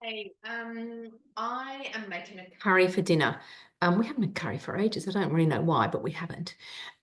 Hey, I am making a curry for dinner. We haven't had curry for ages. I don't really know why, but we haven't.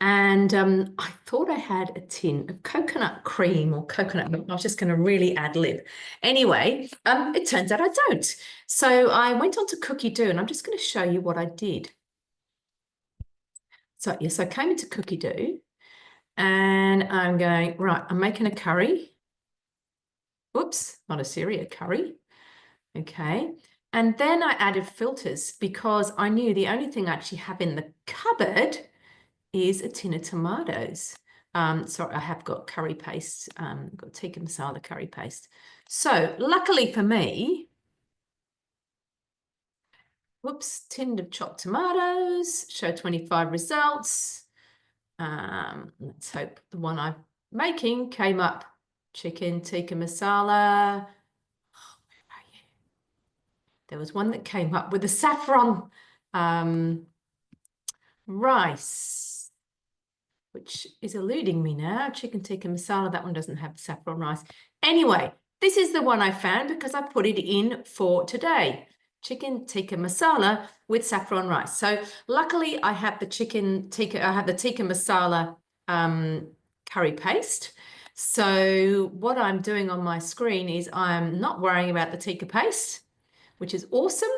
And I thought I had a tin of coconut cream or coconut milk. I was just going to really ad lib. Anyway, it turns out I don't. So I went on to Cookidoo, and I'm just going to show you what I did. So yes, I came into Cookidoo, and I'm going, right, I'm making a curry. Oops, not a cereal curry. Okay. And then I added filters because I knew the only thing I actually have in the cupboard is a tin of tomatoes. So I have got curry paste, got Tikka Masala curry paste. So luckily for me, whoops, tin of chopped tomatoes, show 25 results. Let's hope the one I'm making came up. Chicken Tikka Masala. There was one that came up with a saffron rice, which is eluding me now. Chicken Tikka Masala, that one doesn't have saffron rice. Anyway, this is the one I found because I put it in for today. Chicken Tikka Masala with saffron rice. So luckily I have the Tikka Masala curry paste. So what I'm doing on my screen is I'm not worrying about the tikka paste, which is awesome.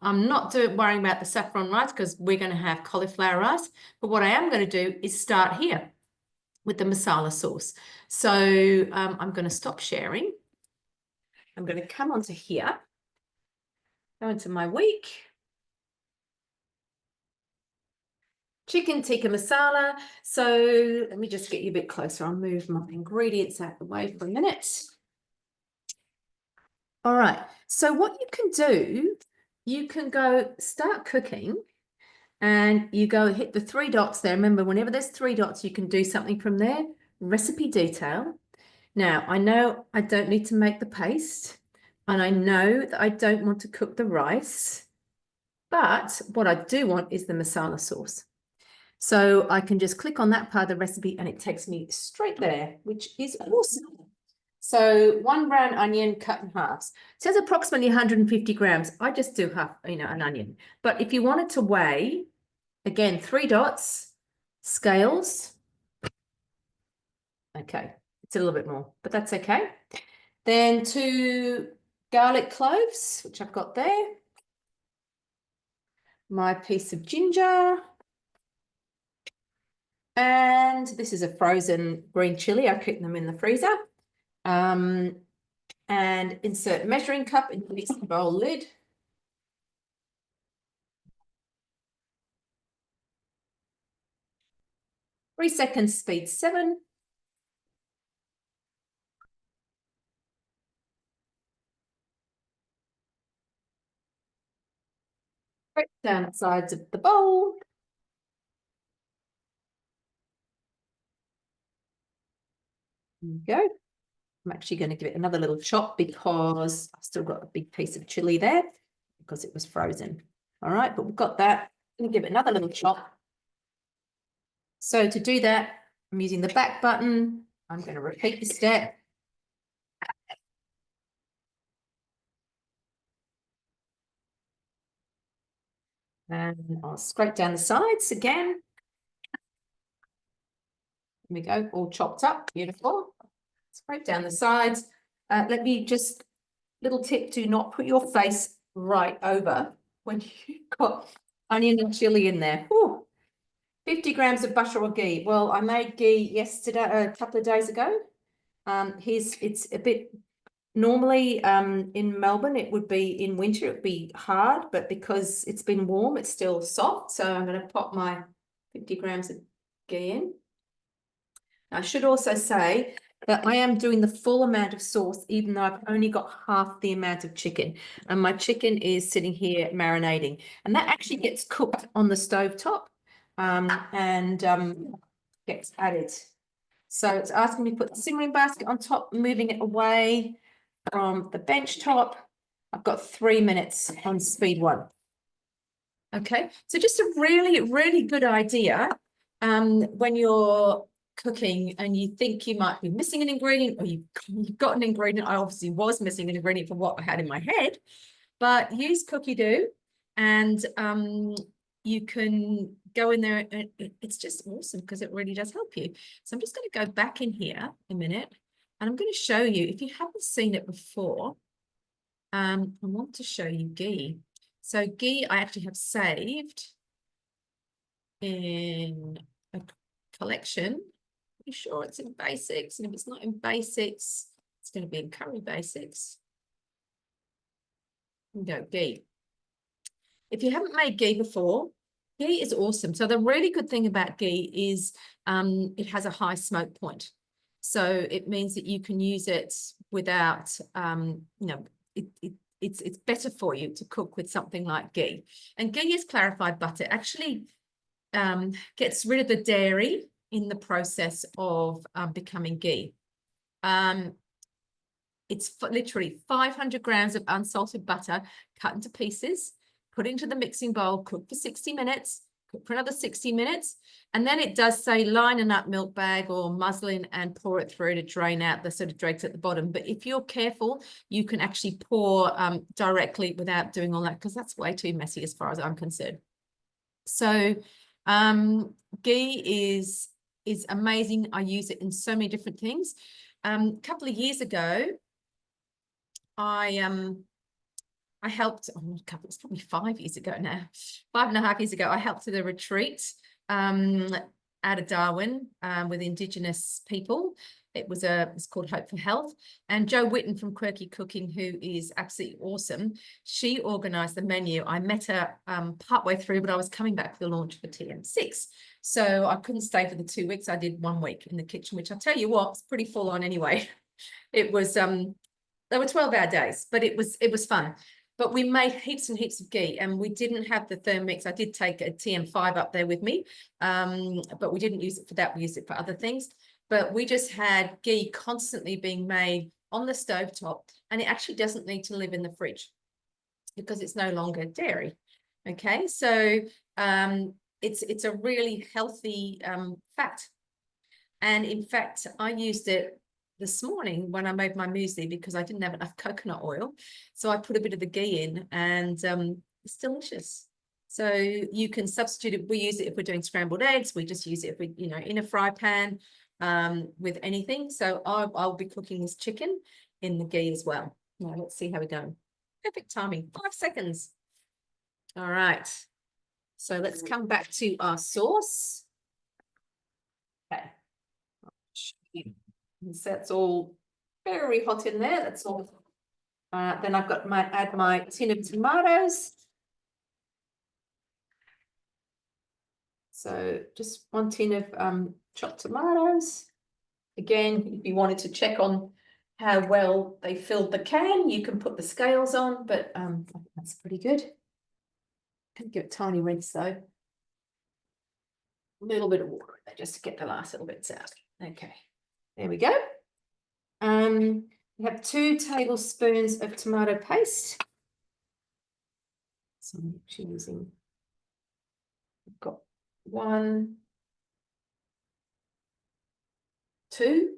I'm not worrying about the saffron rice because we're going to have cauliflower rice. But what I am going to do is start here with the masala sauce. So I'm going to stop sharing. I'm going to come onto here, go into my week. Chicken tikka masala. So let me just get you a bit closer. I'll move my ingredients out of the way for a minute. All right. So what you can do, you can go start cooking and you go hit the three dots there. Remember, whenever there's three dots, you can do something from there. Recipe detail. Now, I know I don't need to make the paste, and I know that I don't want to cook the rice, but what I do want is the masala sauce. So I can just click on that part of the recipe and it takes me straight there, which is awesome. So 1 brown onion cut in halves. It says approximately 150 grams. I just do half, an onion. But if you wanted to weigh, again, 3 dots, scales. Okay, it's a little bit more, but that's okay. Then 2 garlic cloves, which I've got there. My piece of ginger. And this is a frozen green chili. I keep them in the freezer. And insert measuring cup into the mixing bowl lid. Three seconds, speed 7. Right down the sides of the bowl. There you go. I'm actually going to give it another little chop because I've still got a big piece of chili there because it was frozen. All right, but we've got that. I'm going to give it another little chop. So to do that, I'm using the back button. I'm going to repeat the step. And I'll scrape down the sides again. There we go, all chopped up, beautiful. Scrape down the sides. Let me just, little tip, do not put your face right over when you've got onion and chili in there. Ooh, 50 grams of butter or ghee. Well, I made ghee yesterday, a couple of days ago. It's a bit, normally in Melbourne, it would be in winter, it would be hard, but because it's been warm, it's still soft. So I'm going to pop my 50 grams of ghee in. I should also say that I am doing the full amount of sauce, even though I've only got half the amount of chicken. And my chicken is sitting here marinating. And that actually gets cooked on the stovetop and gets added. So it's asking me to put the simmering basket on top, moving it away from the bench top. I've got 3 minutes on speed 1. Okay, so just a really, really good idea when you're cooking and you think you might be missing an ingredient, or you've got an ingredient. I obviously was missing an ingredient from what I had in my head, but use Cookidoo, and you can go in there, and it's just awesome because it really does help you. So I'm just going to go back in here a minute, and I'm going to show you, if you haven't seen it before, I want to show you ghee. So ghee I actually have saved in a collection. Pretty sure it's in basics, and if it's not in basics, it's going to be in curry basics. Go ghee. If you haven't made ghee before, ghee is awesome. So the really good thing about ghee is it has a high smoke point. So it means that you can use it without, it's better for you to cook with something like ghee. And ghee is clarified butter. It actually gets rid of the dairy in the process of becoming ghee. It's literally 500 grams of unsalted butter cut into pieces, put into the mixing bowl, cook for 60 minutes, cook for another 60 minutes. And then it does say line a nut milk bag or muslin and pour it through to drain out the sort of dregs at the bottom. But if you're careful, you can actually pour directly without doing all that, because that's way too messy as far as I'm concerned. So ghee is amazing. I use it in so many different things. A couple of years ago, I helped, it's probably 5 years ago now, 5.5 years ago, I helped at a retreat out of Darwin with Indigenous people. It's called Hope for Health. And Jo Whitten from Quirky Cooking, who is absolutely awesome, she organised the menu. I met her partway through, but I was coming back for the launch for TM6. So I couldn't stay for the 2 weeks. I did 1 week in the kitchen, which I tell you what, it's pretty full on anyway. It was, they were 12-hour days, but it was fun. But we made heaps and heaps of ghee, and we didn't have the Thermomix. I did take a TM5 up there with me, but we didn't use it for that. We used it for other things. But we just had ghee constantly being made on the stovetop, and it actually doesn't need to live in the fridge because it's no longer dairy. Okay, so it's a really healthy fat. And in fact, I used it this morning when I made my muesli because I didn't have enough coconut oil. So I put a bit of the ghee in, and it's delicious. So you can substitute it. We use it if we're doing scrambled eggs. We just use it if we, in a fry pan with anything. So I'll be cooking this chicken in the ghee as well. Now let's see how we go. Perfect timing, 5 seconds. All right. So let's come back to our sauce. Okay. So that's all very hot in there. That's all. Then I've got add my tin of tomatoes. So just 1 tin of chopped tomatoes. Again, if you wanted to check on how well they filled the can, you can put the scales on, but that's pretty good. Can give it tiny rinse though. A little bit of water in there just to get the last little bits out. Okay, there we go. We have 2 tablespoons of tomato paste. So I'm choosing. I've got 1, 2.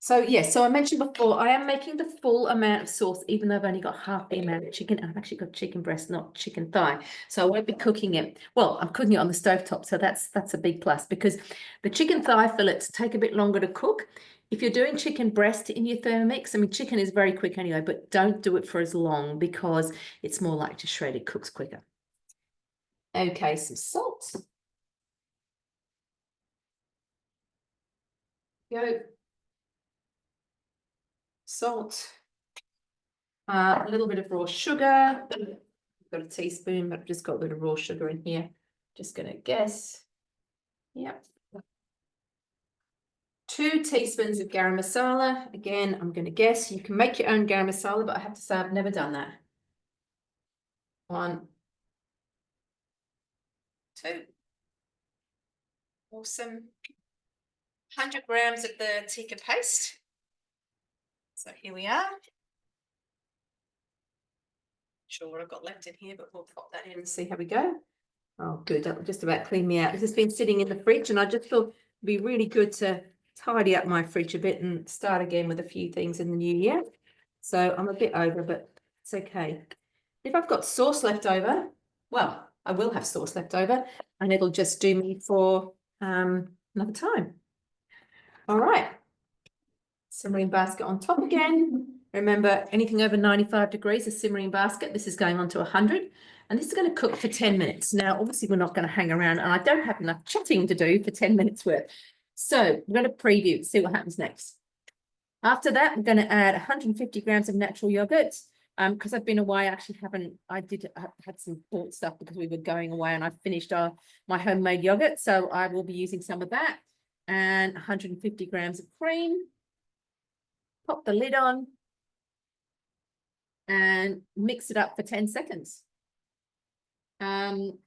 So yes, so I mentioned before, I am making the full amount of sauce, even though I've only got half the amount of chicken. I've actually got chicken breast, not chicken thigh. So I won't be cooking it. Well, I'm cooking it on the stovetop, so that's a big plus, because the chicken thigh fillets take a bit longer to cook. If you're doing chicken breast in your Thermomix, I mean, chicken is very quick anyway, but don't do it for as long because it's more likely to shred. It cooks quicker. Okay, some salt. Go. Salt. A little bit of raw sugar. I've got a teaspoon, but I've just got a bit of raw sugar in here. Just going to guess. Yep. 2 teaspoons of garam masala. Again, I'm going to guess. You can make your own garam masala, but I have to say I've never done that. 1, 2. Awesome. 100 grams of the tikka paste. So here we are. Sure what I've got left in here, but we'll pop that in and see how we go. Oh, good. That'll just about clean me out. This has been sitting in the fridge, and I just feel be really good to tidy up my fridge a bit and start again with a few things in the new year. So I'm a bit over, but it's okay. If I've got sauce left over, well, I will have sauce left over, and it'll just do me for another time. All right. Simmering basket on top again. Remember, anything over 95 degrees, a simmering basket. This is going on to 100. And this is going to cook for 10 minutes. Now, obviously, we're not going to hang around, and I don't have enough chatting to do for 10 minutes worth. So I'm going to preview, see what happens next. After that, I'm going to add 150 grams of natural yogurt. Because I've been away, I actually haven't, I had some bought stuff because we were going away, and I finished my homemade yogurt. So I will be using some of that, and 150 grams of cream. Pop the lid on and mix it up for 10 seconds. And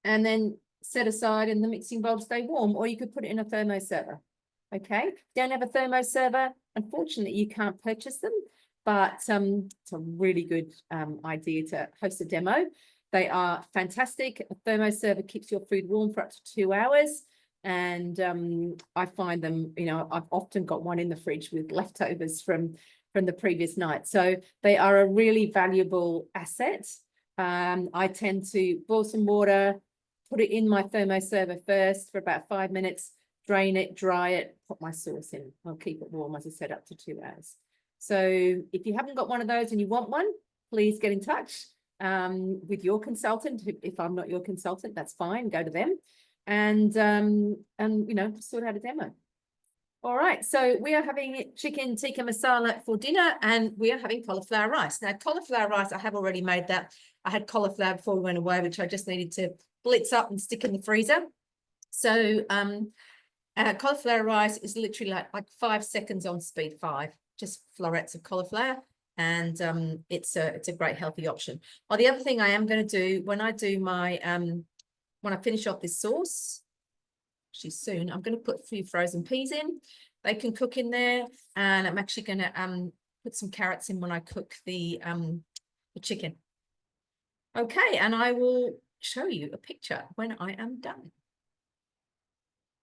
then set aside in the mixing bowl to stay warm, or you could put it in a thermo server. Okay, don't have a thermo server, unfortunately you can't purchase them, but it's a really good idea to host a demo. They are fantastic. A thermo server keeps your food warm for up to 2 hours. And I find them, you know, I've often got one in the fridge with leftovers from the previous night. So they are a really valuable asset. I tend to boil some water, put it in my thermo server first for about 5 minutes, drain it, dry it, put my sauce in. I'll keep it warm, as I said, up to 2 hours. So if you haven't got one of those and you want one, please get in touch with your consultant. If I'm not your consultant, that's fine, go to them. And you know, sort out a demo. All right, so we are having chicken tikka masala for dinner, and we are having cauliflower rice. Now, cauliflower rice, I have already made that. I had cauliflower before we went away, which I just needed to blitz up and stick in the freezer. So cauliflower rice is literally like 5 seconds on speed 5, just florets of cauliflower, and it's a great healthy option. Oh, the other thing I am going to do when I do my when I finish off this sauce, actually soon, I'm going to put a few frozen peas in. They can cook in there, and I'm actually going to put some carrots in when I cook the chicken. Okay, and I will show you a picture when I am done.